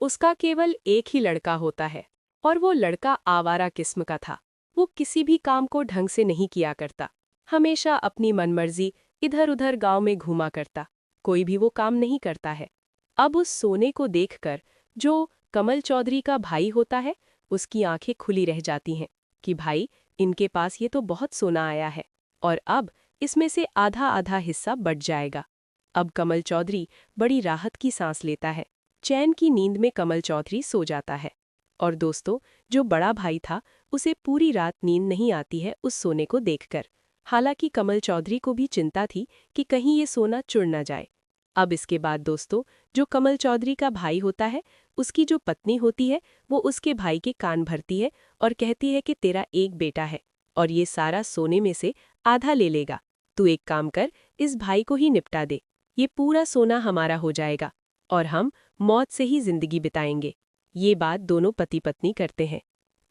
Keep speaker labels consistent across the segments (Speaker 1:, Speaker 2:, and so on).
Speaker 1: उसका केवल एक ही लड़का होता है और वो लड़का आवारा किस्म का था। वो किसी भी काम को ढंग से नहीं किया करता, हमेशा अपनी मनमर्जी इधर उधर गांव में घूमा करता, कोई भी वो काम नहीं करता है। अब उस सोने को देखकर जो कमल चौधरी का भाई होता है, उसकी आंखें खुली रह जाती हैं कि भाई, इनके पास ये तो बहुत सोना आया है और अब इसमें से आधा आधा हिस्सा बट जाएगा। अब कमल चौधरी बड़ी राहत की सांस लेता है। चैन की नींद में कमल चौधरी सो जाता है। और दोस्तों, जो बड़ा भाई था, उसे पूरी रात नींद नहीं आती है उस सोने को देखकर। हालांकि कमल चौधरी को भी चिंता थी कि कहीं ये सोना चुर न जाए। अब इसके बाद दोस्तों, जो कमल चौधरी का भाई होता है, उसकी जो पत्नी होती है, वो उसके भाई के कान भरती है और कहती है कि तेरा एक बेटा है और ये सारा सोने में से आधा ले लेगा। तू एक काम कर, इस भाई को ही निपटा दे, ये पूरा सोना हमारा हो जाएगा और हम मौत से ही जिंदगी बिताएंगे। ये बात दोनों पति पत्नी करते हैं।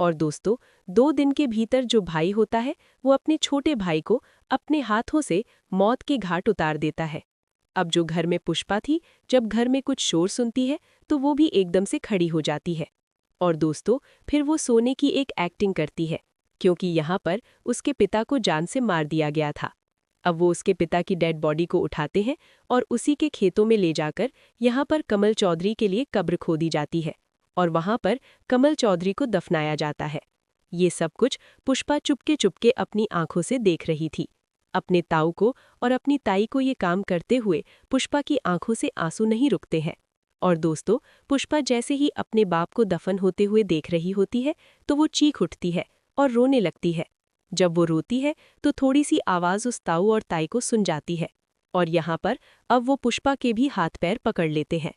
Speaker 1: और दोस्तों, 2 दिन के भीतर जो भाई होता है, वो अपने छोटे भाई को अपने हाथों से मौत के घाट उतार देता है। अब जो घर में पुष्पा थी, जब घर में कुछ शोर सुनती है तो वो भी एकदम से खड़ी हो जाती है। और दोस्तों, फिर वो सोने की एक एक्टिंग करती है, क्योंकि यहाँ पर उसके पिता को जान से मार दिया गया था। अब वो उसके पिता की डेड बॉडी को उठाते हैं और उसी के खेतों में ले जाकर यहाँ पर कमल चौधरी के लिए कब्र खोदी जाती है और वहाँ पर कमल चौधरी को दफनाया जाता है। ये सब कुछ पुष्पा चुपके चुपके अपनी आंखों से देख रही थी। अपने ताऊ को और अपनी ताई को ये काम करते हुए पुष्पा की आंखों से आंसू नहीं रुकते हैं। और दोस्तों, पुष्पा जैसे ही अपने बाप को दफन होते हुए देख रही होती है तो वो चीख उठती है और रोने लगती है। जब वो रोती है तो थोड़ी सी आवाज उस ताऊ और ताई को सुन जाती है और यहाँ पर अब वो पुष्पा के भी हाथ पैर पकड़ लेते हैं।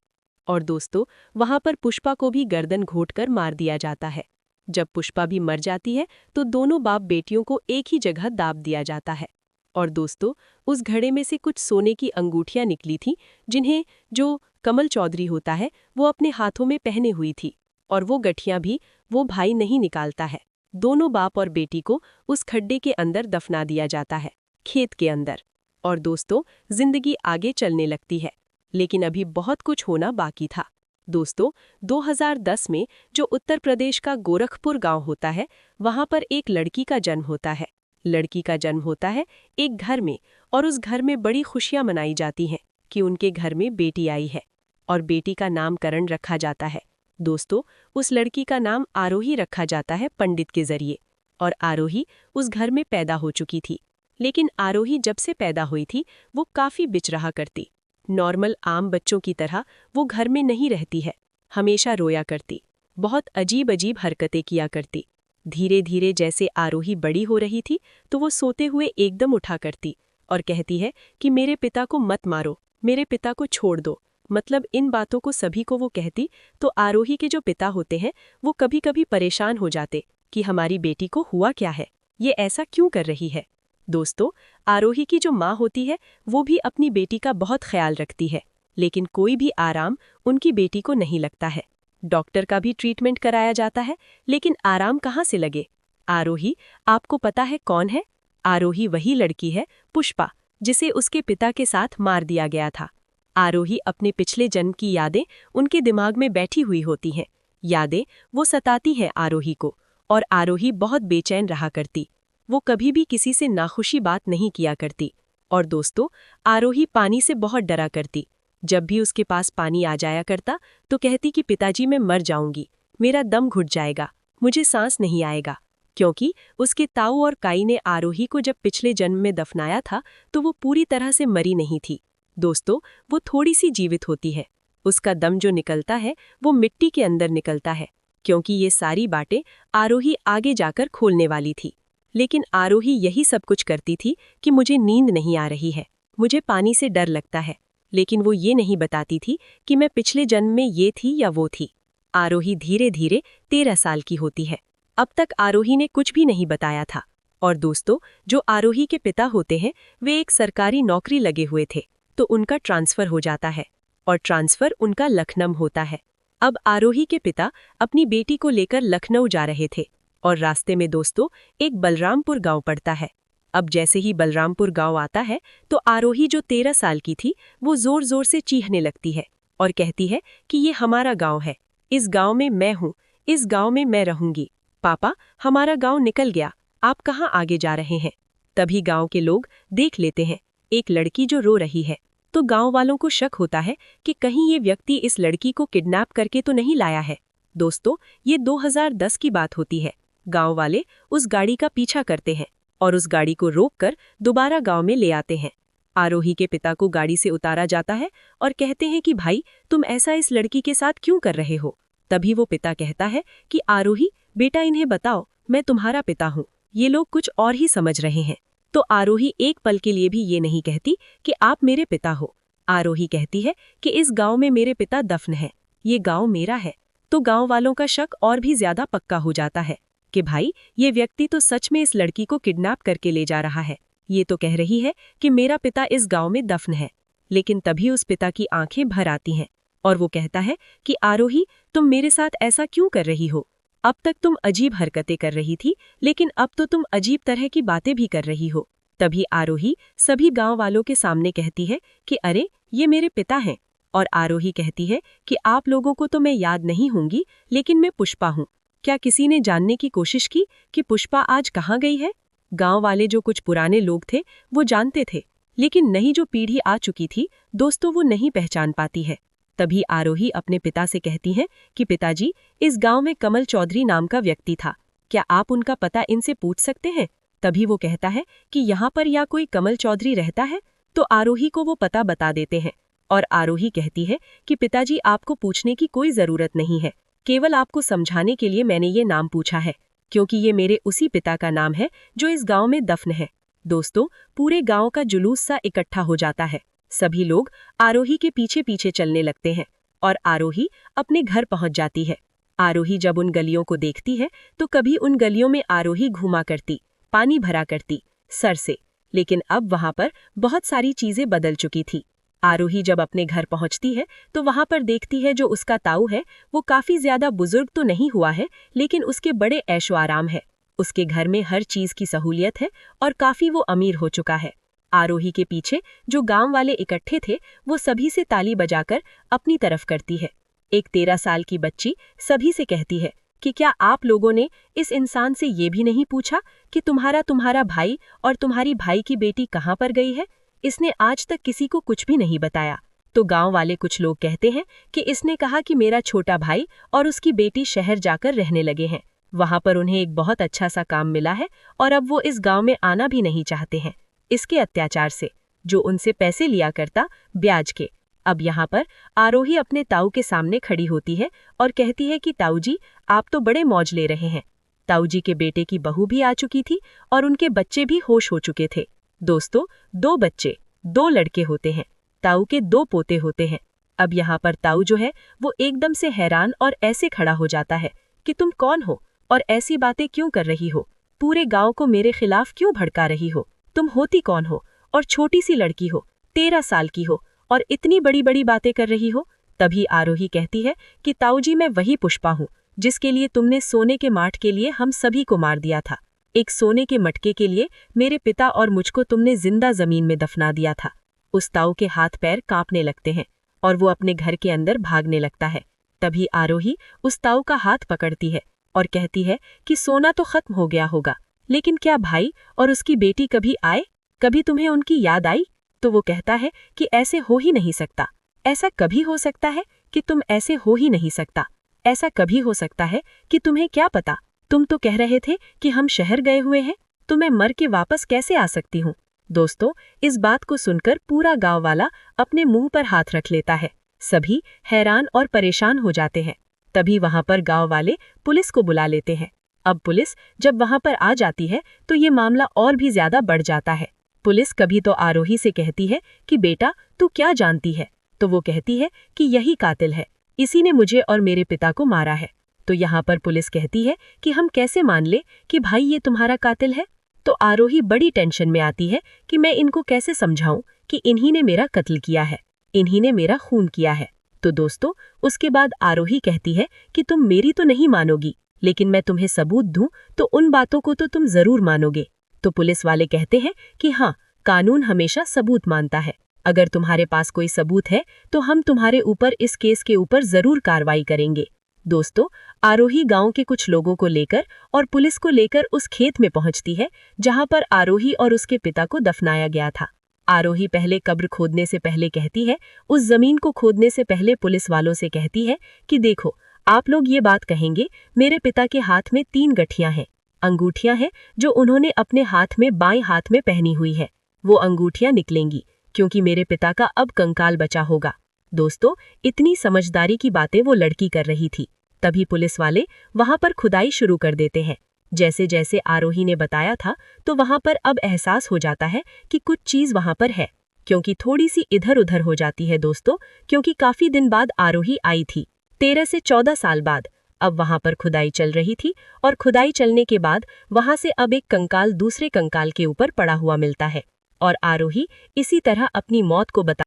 Speaker 1: और दोस्तों, वहाँ पर पुष्पा को भी गर्दन घोंटकर मार दिया जाता है। जब पुष्पा भी मर जाती है तो दोनों बाप बेटियों को एक ही जगह दाब दिया जाता है। और दोस्तों, उस घड़े में से कुछ सोने की अंगूठियां निकली थीं, जिन्हें जो कमल चौधरी होता है, वो अपने हाथों में पहने हुई थी। और वो गठियां भी वो भाई नहीं निकालता है। दोनों बाप और बेटी को उस खड्डे के अंदर दफना दिया जाता है, खेत के अंदर। और दोस्तों, जिंदगी आगे चलने लगती है, लेकिन अभी बहुत कुछ होना बाकी था। दोस्तों, 2010 में जो उत्तर प्रदेश का गोरखपुर गांव होता है, वहां पर एक लड़की का जन्म होता है। लड़की का जन्म होता है एक घर में, और उस घर में बड़ी खुशियां मनाई जाती हैं कि उनके घर में बेटी आई है और बेटी का नामकरण रखा जाता है। दोस्तों, उस लड़की का नाम आरोही रखा जाता है पंडित के जरिए। और आरोही उस घर में पैदा हो चुकी थी। लेकिन आरोही जब से पैदा हुई थी, वो काफी बिचरहा करती। नॉर्मल आम बच्चों की तरह वो घर में नहीं रहती है, हमेशा रोया करती, बहुत अजीब अजीब हरकतें किया करती। धीरे धीरे जैसे आरोही बड़ी हो रही थी, तो वो सोते हुए एकदम उठा करती और कहती है कि मेरे पिता को मत मारो, मेरे पिता को छोड़ दो। मतलब इन बातों को सभी को वो कहती, तो आरोही के जो पिता होते हैं, वो कभी कभी परेशान हो जाते कि हमारी बेटी को हुआ क्या है, ये ऐसा क्यों कर रही है। दोस्तों, आरोही की जो माँ होती है, वो भी अपनी बेटी का बहुत ख्याल रखती है, लेकिन कोई भी आराम उनकी बेटी को नहीं लगता है। डॉक्टर का भी ट्रीटमेंट कराया जाता है, लेकिन आराम कहाँ से लगे। आरोही, आपको पता है कौन है? आरोही वही लड़की है, पुष्पा, जिसे उसके पिता के साथ मार दिया गया था। आरोही अपने पिछले जन्म की यादें उनके दिमाग में बैठी हुई होती हैं। यादें वो सताती हैं आरोही को, और आरोही बहुत बेचैन रहा करती। वो कभी भी किसी से नाखुशी बात नहीं किया करती। और दोस्तों, आरोही पानी से बहुत डरा करती। जब भी उसके पास पानी आ जाया करता तो कहती कि पिताजी, मैं मर जाऊंगी, मेरा दम घुट जाएगा, मुझे सांस नहीं आएगा। क्योंकि उसके ताऊ और काई ने आरोही को जब पिछले जन्म में दफनाया था, तो वो पूरी तरह से मरी नहीं थी। दोस्तों, वो थोड़ी सी जीवित होती है। उसका दम जो निकलता है, वो मिट्टी के अंदर निकलता है, क्योंकि ये सारी बातें आरोही आगे जाकर खोलने वाली थी। लेकिन आरोही यही सब कुछ करती थी कि मुझे नींद नहीं आ रही है, मुझे पानी से डर लगता है। लेकिन वो ये नहीं बताती थी कि मैं पिछले जन्म में ये थी या वो थी। आरोही धीरे धीरे 13 साल की होती है। अब तक आरोही ने कुछ भी नहीं बताया था। और दोस्तों, जो आरोही के पिता होते हैं, वे एक सरकारी नौकरी लगे हुए थे, तो उनका ट्रांसफर हो जाता है, और ट्रांसफर उनका लखनऊ होता है। अब आरोही के पिता अपनी बेटी को लेकर लखनऊ जा रहे थे, और रास्ते में दोस्तों एक बलरामपुर गांव पड़ता है। अब जैसे ही बलरामपुर गांव आता है, तो आरोही जो 13 साल की थी, वो जोर जोर से चीखने लगती है और कहती है कि ये हमारा गांव है, इस गांव में मैं हूँ, इस गांव में मैं रहूंगी। पापा, हमारा गांव निकल गया, आप कहाँ आगे जा रहे हैं? तभी गांव के लोग देख लेते हैं एक लड़की जो रो रही है। तो गांव वालों को शक होता है कि कहीं ये व्यक्ति इस लड़की को किडनैप करके तो नहीं लाया है। दोस्तों, ये 2010 की बात होती है। गांव वाले उस गाड़ी का पीछा करते हैं और उस गाड़ी को रोककर दोबारा गांव में ले आते हैं। आरोही के पिता को गाड़ी से उतारा जाता है और कहते हैं कि भाई, तुम ऐसा इस लड़की के साथ क्यों कर रहे हो? तभी वो पिता कहता है कि आरोही बेटा, इन्हें बताओ मैं तुम्हारा पिता हूँ, ये लोग कुछ और ही समझ रहे हैं। तो आरोही एक पल के लिए भी ये नहीं कहती कि आप मेरे पिता हो। आरोही कहती है कि इस गांव में मेरे पिता दफन है, ये गांव मेरा है। तो गांव वालों का शक और भी ज्यादा पक्का हो जाता है कि भाई, ये व्यक्ति तो सच में इस लड़की को किडनैप करके ले जा रहा है। ये तो कह रही है कि मेरा पिता इस गांव में दफन है। लेकिन तभी उस पिता की आंखें भर आती हैं और वो कहता है कि आरोही, तुम मेरे साथ ऐसा क्यों कर रही हो? अब तक तुम अजीब हरकतें कर रही थी, लेकिन अब तो तुम अजीब तरह की बातें भी कर रही हो। तभी आरोही सभी गांव वालों के सामने कहती है कि अरे, ये मेरे पिता हैं। और आरोही कहती है कि आप लोगों को तो मैं याद नहीं होंगी, लेकिन मैं पुष्पा हूँ। क्या किसी ने जानने की कोशिश की कि पुष्पा आज कहाँ गई है? गांव वाले जो कुछ पुराने लोग थे वो जानते थे, लेकिन नई जो पीढ़ी आ चुकी थी दोस्तों, वो नहीं पहचान पाती है। तभी आरोही अपने पिता से कहती है कि पिताजी, इस गांव में कमल चौधरी नाम का व्यक्ति था, क्या आप उनका पता इनसे पूछ सकते हैं? तभी वो कहता है कि यहाँ पर या कोई कमल चौधरी रहता है? तो आरोही को वो पता बता देते हैं और आरोही कहती है कि पिताजी, आपको पूछने की कोई जरूरत नहीं है, केवल आपको समझाने के लिए मैंने ये नाम पूछा है, क्योंकि ये मेरे उसी पिता का नाम है जो इस गांव में दफन है। दोस्तों, पूरे गांव का जुलूस सा इकट्ठा हो जाता है। सभी लोग आरोही के पीछे पीछे चलने लगते हैं और आरोही अपने घर पहुंच जाती है। आरोही जब उन गलियों को देखती है तो कभी उन गलियों में आरोही घूमा करती, पानी भरा करती सर से, लेकिन अब वहां पर बहुत सारी चीजें बदल चुकी थी। आरोही जब अपने घर पहुंचती है तो वहां पर देखती है जो उसका ताऊ है वो काफी ज्यादा बुजुर्ग तो नहीं हुआ है, लेकिन उसके बड़े ऐशो आराम है। उसके घर में हर चीज की सहूलियत है और काफी वो अमीर हो चुका है। आरोही के पीछे जो गांव वाले इकट्ठे थे वो सभी से ताली बजाकर अपनी तरफ करती है। एक 13 साल की बच्ची सभी से कहती है कि क्या आप लोगों ने इस इंसान से ये भी नहीं पूछा कि तुम्हारा भाई और तुम्हारी भाई की बेटी कहाँ पर गई है? इसने आज तक किसी को कुछ भी नहीं बताया। तो गांव वाले कुछ लोग कहते हैं कि इसने कहा कि मेरा छोटा भाई और उसकी बेटी शहर जाकर रहने लगे हैं, वहां पर उन्हें एक बहुत अच्छा सा काम मिला है और अब वो इस गांव में आना भी नहीं चाहते हैं, इसके अत्याचार से, जो उनसे पैसे लिया करता ब्याज के। अब यहाँ पर आरोही अपने ताऊ के सामने खड़ी होती है और कहती है कि ताऊ जी, आप तो बड़े मौज ले रहे हैं। ताऊ जी के बेटे की बहू भी आ चुकी थी और उनके बच्चे भी होश हो चुके थे। दोस्तों, 2 बच्चे, 2 लड़के होते हैं, ताऊ के 2 पोते होते हैं। अब यहाँ पर ताऊ जो है वो एकदम से हैरान और ऐसे खड़ा हो जाता है कि तुम कौन हो और ऐसी बातें क्यों कर रही हो? पूरे गांव को मेरे खिलाफ क्यों भड़का रही हो? तुम होती कौन हो? और छोटी सी लड़की हो, 13 साल की हो और इतनी बड़ी बड़ी बातें कर रही हो? तभी आरोही कहती है कि ताऊ जी, मैं वही पुष्पा हूँ जिसके लिए तुमने सोने के माठ के लिए हम सभी को मार दिया था। एक सोने के मटके के लिए मेरे पिता और मुझको तुमने जिंदा जमीन में दफना दिया था। उस ताऊ के हाथ पैर कांपने लगते हैं और वो अपने घर के अंदर भागने लगता है। तभी आरोही उस ताऊ का हाथ पकड़ती है और कहती है कि सोना तो खत्म हो गया होगा, लेकिन क्या भाई और उसकी बेटी कभी आए? कभी तुम्हें उनकी याद आई? तो वो कहता है कि ऐसे हो ही नहीं सकता। ऐसा कभी हो सकता है कि तुम ऐसे हो ही नहीं सकता। ऐसा कभी हो सकता है कि तुम्हें क्या पता? तुम तो कह रहे थे कि हम शहर गए हुए हैं, तो मैं मर के वापस कैसे आ सकती हूँ? दोस्तों, इस बात को सुनकर पूरा गांव वाला अपने मुंह पर हाथ रख लेता है। सभी हैरान और परेशान हो जाते हैं। तभी वहां पर गांव वाले पुलिस को बुला लेते हैं। अब पुलिस जब वहां पर आ जाती है तो ये मामला और भी ज्यादा बढ़ जाता है। पुलिस कभी तो आरोही से कहती है कि बेटा, तू क्या जानती है? तो वो कहती है कि यही कातिल है, इसी ने मुझे और मेरे पिता को मारा है। तो यहाँ पर पुलिस कहती है कि हम कैसे मान ले कि भाई ये तुम्हारा कातिल है? तो आरोही बड़ी टेंशन में आती है कि मैं इनको कैसे समझाऊं कि इन्हीं ने मेरा कत्ल किया है, इन्हीं ने मेरा खून किया है। तो दोस्तों, उसके बाद आरोही कहती है कि तुम मेरी तो नहीं मानोगी, लेकिन मैं तुम्हें सबूत दूं तो उन बातों को तो तुम जरूर मानोगे। तो पुलिस वाले कहते हैं कि हाँ, कानून हमेशा सबूत मानता है। अगर तुम्हारे पास कोई सबूत है तो हम तुम्हारे ऊपर इस केस के ऊपर जरूर कार्रवाई करेंगे। दोस्तों, आरोही गांव के कुछ लोगों को लेकर और पुलिस को लेकर उस खेत में पहुंचती है जहां पर आरोही और उसके पिता को दफनाया गया था। आरोही पहले कब्र खोदने से पहले कहती है, उस जमीन को खोदने से पहले पुलिस वालों से कहती है कि देखो, आप लोग ये बात कहेंगे, मेरे पिता के हाथ में 3 गठियां हैं, अंगूठियां हैं जो उन्होंने अपने हाथ में बाएं हाथ में पहनी हुई है। वो अंगूठियां निकलेंगी क्योंकि मेरे पिता का अब कंकाल बचा होगा। दोस्तों, इतनी समझदारी की बातें वो लड़की कर रही थी। तभी पुलिस वाले वहां पर खुदाई शुरू कर देते हैं। जैसे जैसे आरोही ने बताया था, तो वहां पर अब एहसास हो जाता है कि कुछ चीज वहां पर है, क्योंकि थोड़ी सी इधर उधर हो जाती है दोस्तों, क्योंकि काफी दिन बाद आरोही आई थी, 13 से 14 साल बाद। अब वहां पर खुदाई चल रही थी और खुदाई चलने के बाद वहां से अब एक कंकाल दूसरे कंकाल के ऊपर पड़ा हुआ मिलता है और आरोही इसी तरह अपनी मौत को बता